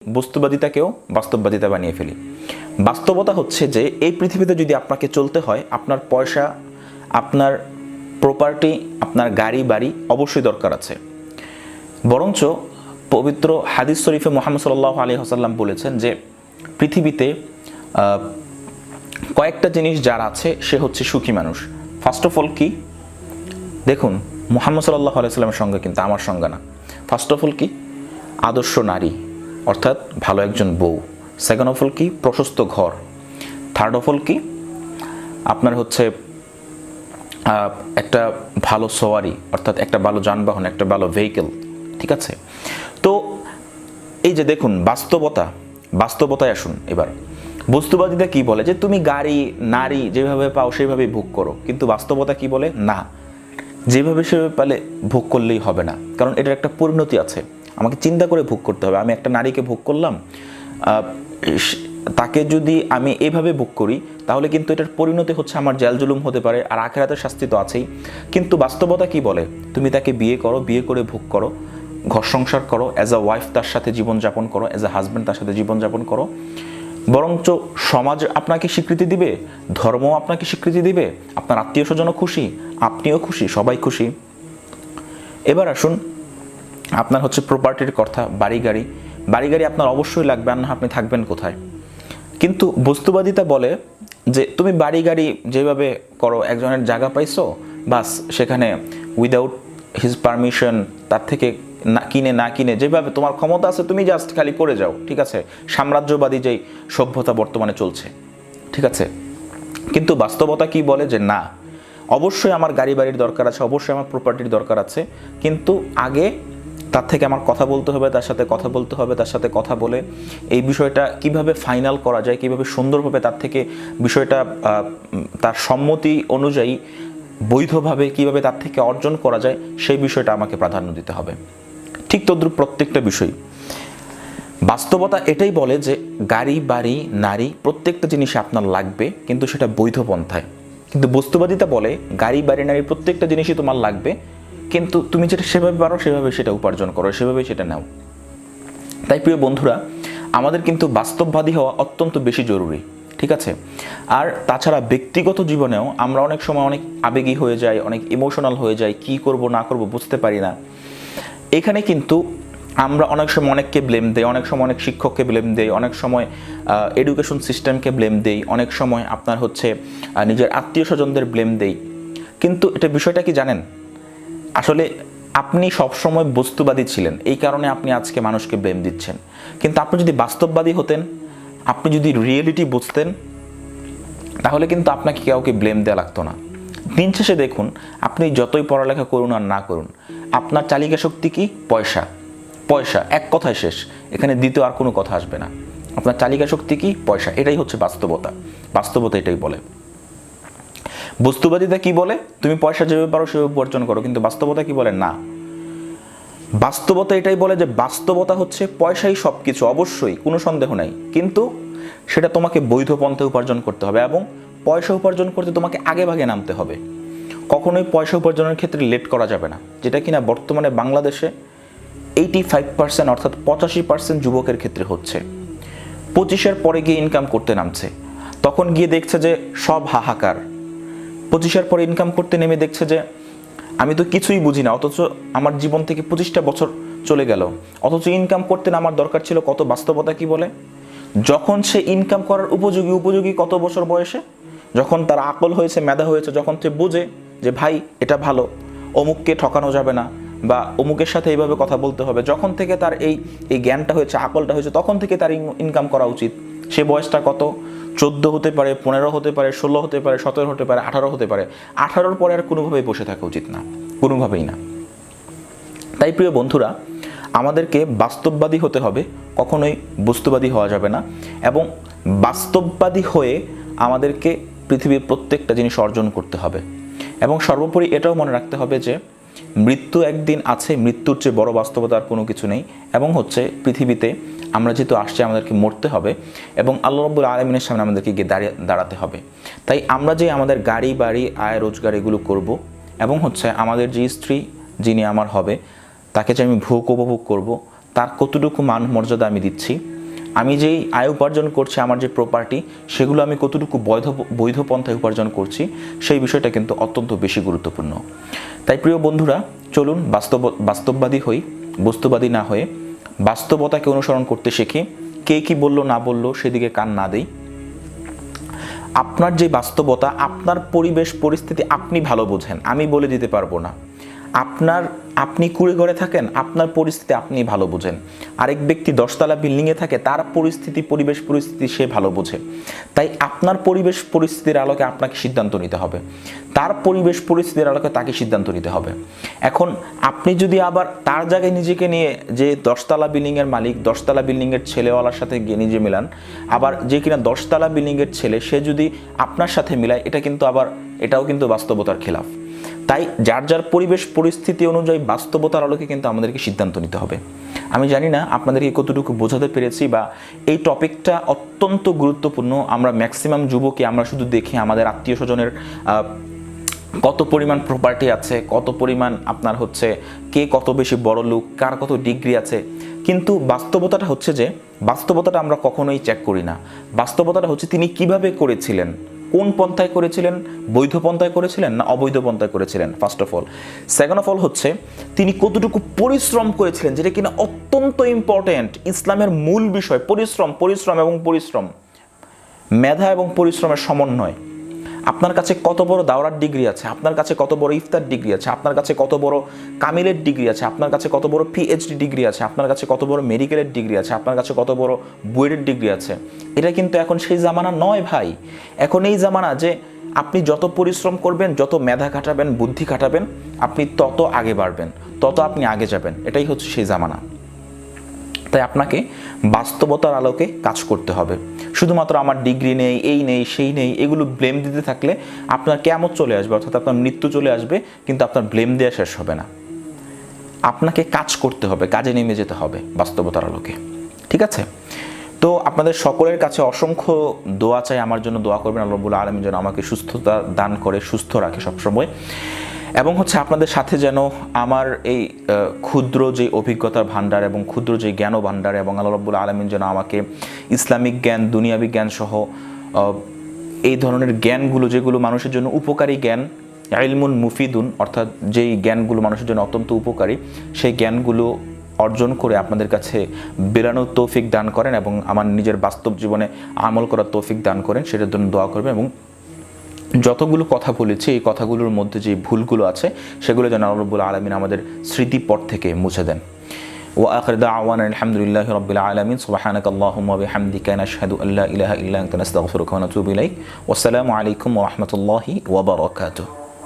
বস্তুবাদিতাকেও বাস্তববাদিতা বানিয়ে ফেলি। বাস্তবতা হচ্ছে যে এই পৃথিবীতে যদি আপনাকে চলতে হয়, আপনার পয়সা, আপনার প্রপার্টি, আপনার গাড়ি বাড়ি অবশ্যই দরকার আছে। বরঞ্চ পবিত্র হাদিস শরীফে মুহাম্মদ সাল্লাল্লাহু আলাইহি ওয়াসাল্লাম বলেছেন যে পৃথিবীতে কয়েকটা জিনিস যার আছে সে হচ্ছে সুখী মানুষ। ফার্স্ট অফ অল কি? দেখুন, মুহাম্মদ সাল্লাল্লাহু আলাইহি ওয়াসাল্লামের সঙ্গে কিন্তু আমার সঙ্গে না। ফার্স্ট অফ অল কি? আদর্শ নারী, অর্থাৎ ভালো একজন বউ। সেকেন্ড অফ অল কি? প্রশস্ত ঘর। থার্ড অফ অল কি? আপনার হচ্ছে একটা ভালো সওয়ারি, অর্থাৎ একটা ভালো যানবাহন, একটা ভালো ভেহিকেল। ঠিক আছে? তো এই যে দেখুন বাস্তবতায় আসুন। এবার বস্তুবাদিতা কি বলে যে তুমি গাড়ি নারী যেভাবে পাও সেভাবেই ভোগ করো, কিন্তু বাস্তবতা কি বলে? না, যেভাবে সেভাবে পেলে ভোগ করলেই হবে না, কারণ এটার একটা পরিণতি আছে। আমাকে চিন্তা করে ভোগ করতে হবে। আমি একটা নারীকে ভোগ করলাম, তাকে যদি আমি এভাবে ভোগ করি তাহলে কিন্তু এটার পরিণতি হচ্ছে আমার জেল জুলুম হতে পারে, আর আখিরাতের শাস্তি তো আছেই। কিন্তু বাস্তবতা কি বলে? তুমি তাকে বিয়ে করো, বিয়ে করে ভোগ করো, ঘর সংসার করো, অ্যাজ আ ওয়াইফ তার সাথে জীবনযাপন করো, অ্যাজ আ হাজব্যান্ড তার সাথে জীবনযাপন করো। বরঞ্চ সমাজ আপনাকে স্বীকৃতি দিবে, ধর্ম আপনাকে স্বীকৃতি দিবে, আপনার আত্মীয় স্বজনও খুশি, আপনিও খুশি, সবাই খুশি। এবার আসুন আপনার হচ্ছে প্রপার্টির কথা। বাড়ি গাড়ি আপনার অবশ্যই লাগবে, আর না আপনি থাকবেন কোথায়? কিন্তু বস্তুবাদিতা বলে যে তুমি বাড়ি গাড়ি যেভাবে করো, একজনের জায়গা পাইছো, বাস সেখানে উইদাউট হিজ পারমিশন, তার থেকে না কিনে যেভাবে তোমার ক্ষমতা আছে তুমি জাস্ট খালি করে যাও। ঠিক আছে? সাম্রাজ্যবাদী যেই সভ্যতা বর্তমানে চলছে। ঠিক আছে? কিন্তু বাস্তবতা কি বলে? যে না, অবশ্যই আমার গাড়ি বাড়ির দরকার আছে, অবশ্যই আমার প্রপার্টির দরকার আছে, কিন্তু আগে তার থেকে আমার কথা বলতে হবে, তার সাথে কথা বলে এই বিষয়টা কিভাবে ফাইনাল করা যায়, কিভাবে সুন্দরভাবে তার থেকে বিষয়টা তার সম্মতি অনুযায়ী বৈধভাবে কিভাবে তার থেকে অর্জন করা যায়, সেই বিষয়টা আমাকে প্রাধান্য দিতে হবে। ঠিক তদ্রুপ প্রত্যেকটা বিষয়। বাস্তবতা এটাই বলে যে গাড়ি বাড়ি নারী প্রত্যেকটা জিনিস আপনার লাগবে, কিন্তু সেটা বৈধ পন্থায়। কিন্তু বস্তুবাদিতা বলে গাড়ি বাড়ি নারী প্রত্যেকটা জিনিসই তোমার লাগবে, কিন্তু তুমি যেটা সেভাবে পারো সেভাবে সেটা উপার্জন করো, সেভাবে সেটা নাও। তাই প্রিয় বন্ধুরা, আমাদের কিন্তু বাস্তববাদী হওয়া অত্যন্ত বেশি জরুরি। ঠিক আছে? আর তাছাড়া ব্যক্তিগত জীবনেও আমরা অনেক সময় অনেক আবেগী হয়ে যাই, অনেক ইমোশনাল হয়ে যাই, কি করব না করব বুঝতে পারি না। এখানে কিন্তু আমরা অনেক সময় অনেককে ব্লেম দেই, অনেক সময় অনেক শিক্ষককে ব্লেম দেই, অনেক সময় এডুকেশন সিস্টেমকে ব্লেম দেই, অনেক সময় আপনার হচ্ছে নিজের আত্মীয় স্বজনদের ব্লেম দেই। কিন্তু এটা বিষয়টা কি জানেন? আসলে আপনি সবসময় বস্তুবাদী ছিলেন, এই কারণে আপনি আজকে মানুষকে ব্লেম দিচ্ছেন। কিন্তু আপনি যদি বাস্তববাদী হতেন, আপনি যদি রিয়েলিটি বুঝতেন, তাহলে কিন্তু আপনাকে কাউকে ব্লেম দেওয়া লাগতো না। দিন শেষে দেখুন, আপনি যতই পড়ালেখা করুন আর না করুন, আপনার চালিকা শক্তি কি? পয়সা, এক কথায় শেষ। এখানে দ্বিতীয় আর কোনো কথা আসবে না। আপনার চালিকা শক্তি কি? পয়সা। এটাই হচ্ছে বাস্তবতা এটাই বলে। বস্তুবাদিতা কি বলে? তুমি পয়সা যেভাবে পারো সেভাবে উপার্জন করো, কিন্তু বাস্তবতা কি বলে? না, বাস্তবতা এটাই বলে যে বাস্তবতা হচ্ছে পয়সাই সব কিছু, অবশ্যই কোনো সন্দেহ নাই, কিন্তু সেটা তোমাকে বৈধ পন্থায় উপার্জন করতে হবে, এবং পয়সা উপার্জন করতে তোমাকে আগে ভাগে নামতে হবে। কখনোই পয়সা উপার্জনের ক্ষেত্রে লেট করা যাবে না, যেটা কিনা বর্তমানে বাংলাদেশে 85% অর্থাৎ 85% যুবকের ক্ষেত্রে হচ্ছে। 25-এর পরে গিয়ে ইনকাম করতে নামছে, তখন গিয়ে দেখছে যে সব হাহাকার। 25-এর পরে ইনকাম করতে নেমে দেখছে যে আমি তো কিছুই বুঝি না, অথচ আমার জীবন থেকে 25টা বছর চলে গেল, অথচ ইনকাম করতে না আমার দরকার ছিল কত। বাস্তবতা কি বলে? যখন সে ইনকাম করার উপযোগী কত বছর বয়সে, যখন তার আকল হয়েছে, মেধা হয়েছে, যখন সে বোঝে যে ভাই এটা ভালো, অমুককে ঠকানো যাবে না, বা অমুকের সাথে এইভাবে কথা বলতে হবে, যখন থেকে তার এই জ্ঞানটা হয়েছে, আকলটা হয়েছে, তখন থেকে তার ইনকাম করা উচিত। সে বয়সটা কত? 14 হতে পারে, 15 হতে পারে, 16 হতে পারে, 17 হতে পারে, 18 হতে পারে। 18-র পরে আর কোনোভাবেই বসে থাকা উচিত না, কোনোভাবেই না। তাই প্রিয় বন্ধুরা, আমাদেরকে বাস্তববাদী হতে হবে, কখনোই বস্তুবাদী হওয়া যাবে না। এবং বাস্তববাদী হয়ে আমাদেরকে পৃথিবীর প্রত্যেকটা জিনিস অর্জন করতে হবে। এবং সর্বোপরি এটাও মনে রাখতে হবে যে মৃত্যু একদিন আছে, মৃত্যুর চেয়ে বড় বাস্তবতা আর কোনো কিছু নেই। এবং হচ্ছে পৃথিবীতে আমরা যেহেতু আসছি, আমাদেরকে মরতে হবে, এবং আল্লাহ রাব্বুল আলামিনের সামনে আমাদেরকে গিয়ে দাঁড়াতে হবে। তাই আমরা যে আমাদের গাড়ি বাড়ি আয় রোজগার এগুলো করব, এবং হচ্ছে আমাদের যে স্ত্রী যিনি আমার হবে, তাকে যে আমি ভোগ উপভোগ করব, তার কতটুকু মান মর্যাদা আমি দিচ্ছি, আমি যেই আয় উপার্জন করছি, আমার যে প্রপার্টি, সেগুলো আমি কতটুকু বৈধ পন্থায় উপার্জন করছি, সেই বিষয়টা কিন্তু অত্যন্ত বেশি গুরুত্বপূর্ণ। তাই প্রিয় বন্ধুরা, চলুন বাস্তববাদী হই, বস্তুবাদী না হয়ে বাস্তবতাকে অনুসরণ করতে শিখি। কে কি বললো না বললো সেদিকে কান না দেই। আপনার যে বাস্তবতা, আপনার পরিবেশ পরিস্থিতি আপনি ভালো বোঝেন, আমি বলে দিতে পারবো না। আপনি কুড়ে ঘরে থাকেন, আপনার পরিস্থিতি আপনি ভালো বোঝেন। আরেক ব্যক্তি 10তলা বিল্ডিংয়ে থাকে, তার পরিবেশ পরিস্থিতি সে ভালো বোঝে। তাই আপনার পরিবেশ পরিস্থিতির আলোকে আপনাকে সিদ্ধান্ত নিতে হবে, তার পরিবেশ পরিস্থিতির আলোকে তাকে সিদ্ধান্ত নিতে হবে। এখন আপনি যদি আবার তার জায়গায় নিজেকে নিয়ে, যে 10তলা বিল্ডিংয়ের মালিক 10তলা বিল্ডিংয়ের ছেলেওয়ালার সাথে গিয়ে নিজে মিলান, আবার যে কিনা 10তলা বিল্ডিংয়ের ছেলে সে যদি আপনার সাথে মিলায়, এটাও কিন্তু বাস্তবতার খেলাফ। তাই যার যার পরিবেশ পরিস্থিতি অনুযায়ী বাস্তবতার আলোকে কিন্তু আমাদেরকে সিদ্ধান্ত নিতে হবে। আমি জানি না আপনাদেরকে কতটুকু বোঝাতে পেরেছি, বা এই টপিকটা অত্যন্ত গুরুত্বপূর্ণ। আমরা ম্যাক্সিমাম যুবকই আমরা শুধু দেখি আমাদের আত্মীয় স্বজনের কত পরিমাণ প্রপার্টি আছে, কত পরিমাণ আপনার হচ্ছে কে কত বেশি বড় লোক, কার কত ডিগ্রি আছে, কিন্তু বাস্তবতাটা হচ্ছে যে বাস্তবতাটা আমরা কখনোই চেক করি না। বাস্তবতাটা হচ্ছে তিনি কিভাবে করেছিলেন, কোন পন্থায় করেছিলেন, বৈধ পন্থায় করেছিলেন না অবৈধ পন্থায় করেছিলেন, first of all. Second of all হচ্ছে তিনি কতটুকু পরিশ্রম করেছিলেন, যেটা কিনা অত্যন্ত ইম্পর্টেন্ট। ইসলামের মূল বিষয় পরিশ্রম, মেধা এবং পরিশ্রমের সমন্বয়। আপনার কাছে কত বড় দাওরার ডিগ্রি আছে, আপনার কাছে কত বড় ইফতার ডিগ্রি আছে, আপনার কাছে কত বড় কামিলের ডিগ্রি আছে, আপনার কাছে কত বড় পিএইচডি ডিগ্রি আছে, আপনার কাছে কত বড় মেডিকেলের ডিগ্রি আছে, আপনার কাছে কত বড় বুয়েটের ডিগ্রি আছে, এটা কিন্তু এখন সেই জামানা নয় ভাই। এখন এই জামানা যে আপনি যত পরিশ্রম করবেন, যত মেধা খাটাবেন, বুদ্ধি খাটাবেন, আপনি তত আগে বাড়বেন, তত আপনি আগে যাবেন। এটাই হচ্ছে সেই জামানা। তাই আপনাকে বাস্তবতার আলোকে কাজ করতে হবে। শুধুমাত্র আমার ডিগ্রি নেই, এই নেই, সেই নেই, এগুলো ব্লেম দিতে থাকলে আপনার কিয়ামত চলে আসবে, অর্থাৎ আপনার মৃত্যু চলে আসবে, কিন্তু আপনার ব্লেম দেওয়া শেষ হবে না। আপনাকে কাজ করতে হবে, কাজে নেমে যেতে হবে বাস্তবতার আলোকে। ঠিক আছে? তো আপনাদের সকলের কাছে অসংখ্য দোয়া চাই, আমার জন্য দোয়া করবেন। আল্লাহ রাব্বুল আলামিন যেন আমাকে সুস্থতা দান করে, সুস্থ রাখে সবসময়, এবং হচ্ছে আপনাদের সাথে যেন আমার এই ক্ষুদ্র যে অভিজ্ঞতার ভাণ্ডার এবং ক্ষুদ্র যে জ্ঞান ভাণ্ডার, এবং আল্লাহ রাব্বুল আলামিন যেন আমাকে ইসলামিক জ্ঞান, দুনিয়াবি জ্ঞান সহ এই ধরনের জ্ঞানগুলো, যেগুলো মানুষের জন্য উপকারী জ্ঞান, ইলমুন মুফিদুন, অর্থাৎ যেই জ্ঞানগুলো মানুষের জন্য অত্যন্ত উপকারী, সেই জ্ঞানগুলো অর্জন করে আপনাদের কাছে বেরানোর তৌফিক দান করেন, এবং আমার নিজের বাস্তব জীবনে আমল করার তৌফিক দান করেন, সেটার জন্য দোয়া করবেন। এবং যতগুলো কথা বলেছি, এই কথাগুলোর মধ্যে যে ভুলগুলো আছে, সেগুলো যেন আল্লাহ রাব্বুল আলামিন আমাদের স্মৃতিপট থেকে মুছে দেন। ওয়া আখির দাওয়ানা আলহামদুলিল্লাহি রাব্বিল আলামিন। সুবহানাকাল্লাহুম্মা ওয়া বিহামদিকা নাশহাদু আল্লা ইলাহা ইল্লা আনতা নাস্তাগফিরুকা ওয়া নাতুবু ইলাইক। ওয়াসসালামু আলাইকুম ওয়া রাহমাতুল্লাহি ওয়া বারাকাতুহু।